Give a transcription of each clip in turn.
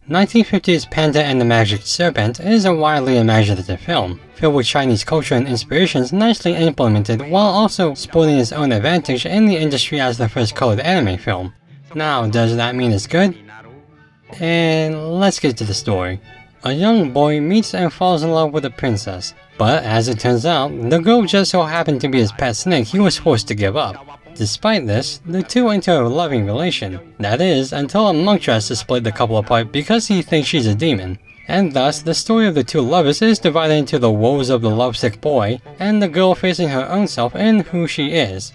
1950's Panda and the Magic Serpent is a widely imaginative film, filled with Chinese culture and inspirations nicely implemented while also sporting its own advantage in the industry as the first colored anime film. Now, does that mean it's good? And let's get to the story. A young boy meets and falls in love with a princess, but as it turns out, the girl just so happened to be his pet snake he was forced to give up. Despite this, the two enter a loving relation. That is, until a monk tries to split the couple apart because he thinks she's a demon. And thus, the story of the two lovers is divided into the woes of the lovesick boy, and the girl facing her own self and who she is.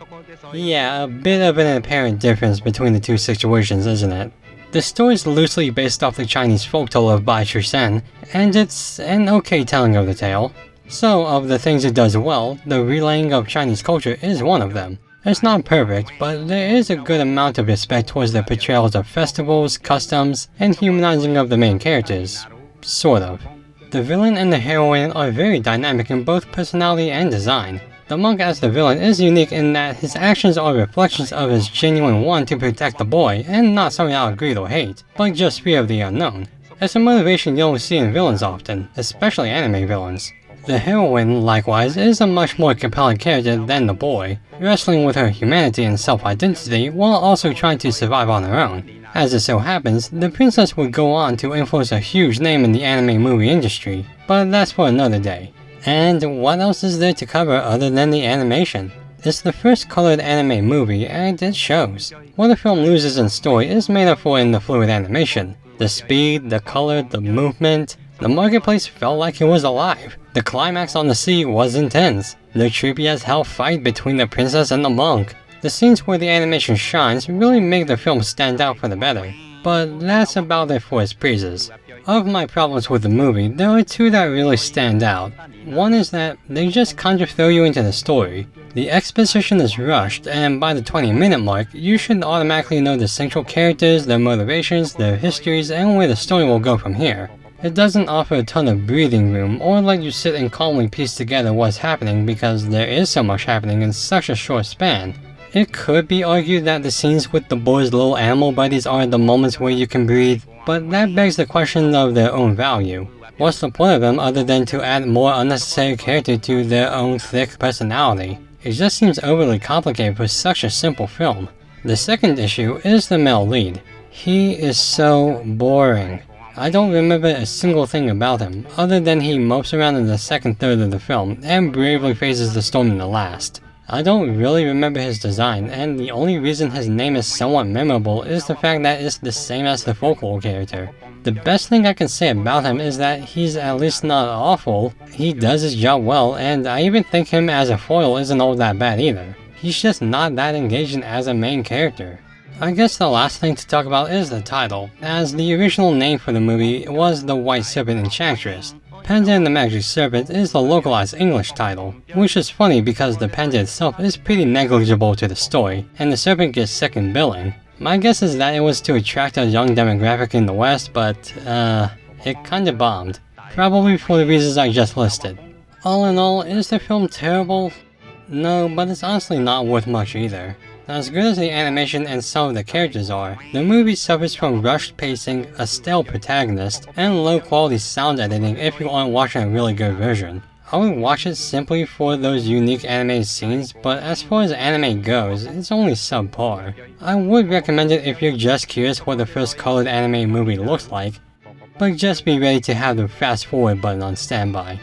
Yeah, a bit of an apparent difference between the two situations, isn't it? The story is loosely based off the Chinese folktale of Bai Shen, and it's an okay telling of the tale. So, of the things it does well, the relaying of Chinese culture is one of them. It's not perfect, but there is a good amount of respect towards the portrayals of festivals, customs, and humanizing of the main characters. Sort of. The villain and the heroine are very dynamic in both personality and design. The monk as the villain is unique in that his actions are reflections of his genuine want to protect the boy, and not something out of greed or hate, but just fear of the unknown. It's a motivation you don't see in villains often, especially anime villains. The heroine, likewise, is a much more compelling character than the boy, wrestling with her humanity and self-identity while also trying to survive on her own. As it so happens, the princess would go on to influence a huge name in the anime movie industry, but that's for another day. And what else is there to cover other than the animation? It's the first colored anime movie, and it shows. What the film loses in story is made up for in the fluid animation. The speed, the color, the movement. The marketplace felt like it was alive. The climax on the sea was intense. The trippy as hell fight between the princess and the monk. The scenes where the animation shines really make the film stand out for the better. But that's about it for its praises. Of my problems with the movie, there are two that really stand out. One is that they just kind of throw you into the story. The exposition is rushed, and by the 20-minute mark, you should automatically know the central characters, their motivations, their histories, and where the story will go from here. It doesn't offer a ton of breathing room, or let you sit and calmly piece together what's happening because there is so much happening in such a short span. It could be argued that the scenes with the boy's little animal buddies are the moments where you can breathe, but that begs the question of their own value. What's the point of them other than to add more unnecessary character to their own thick personality? It just seems overly complicated for such a simple film. The second issue is the male lead. He is so boring. I don't remember a single thing about him, other than he mopes around in the second third of the film, and bravely faces the storm in the last. I don't really remember his design, and the only reason his name is somewhat memorable is the fact that it's the same as the folklore character. The best thing I can say about him is that he's at least not awful, he does his job well, and I even think him as a foil isn't all that bad either. He's just not that engaging as a main character. I guess the last thing to talk about is the title, as the original name for the movie was the White Snake Enchantress. Panda and the Magic Serpent is the localized English title, which is funny because the panda itself is pretty negligible to the story, and the serpent gets second billing. My guess is that it was to attract a young demographic in the West, but it kinda bombed. Probably for the reasons I just listed. All in all, is the film terrible? No, but it's honestly not worth much either. As good as the animation and some of the characters are, the movie suffers from rushed pacing, a stale protagonist, and low quality sound editing if you aren't watching a really good version. I would watch it simply for those unique animated scenes, but as far as anime goes, it's only subpar. I would recommend it if you're just curious what the first colored anime movie looks like, but just be ready to have the fast forward button on standby.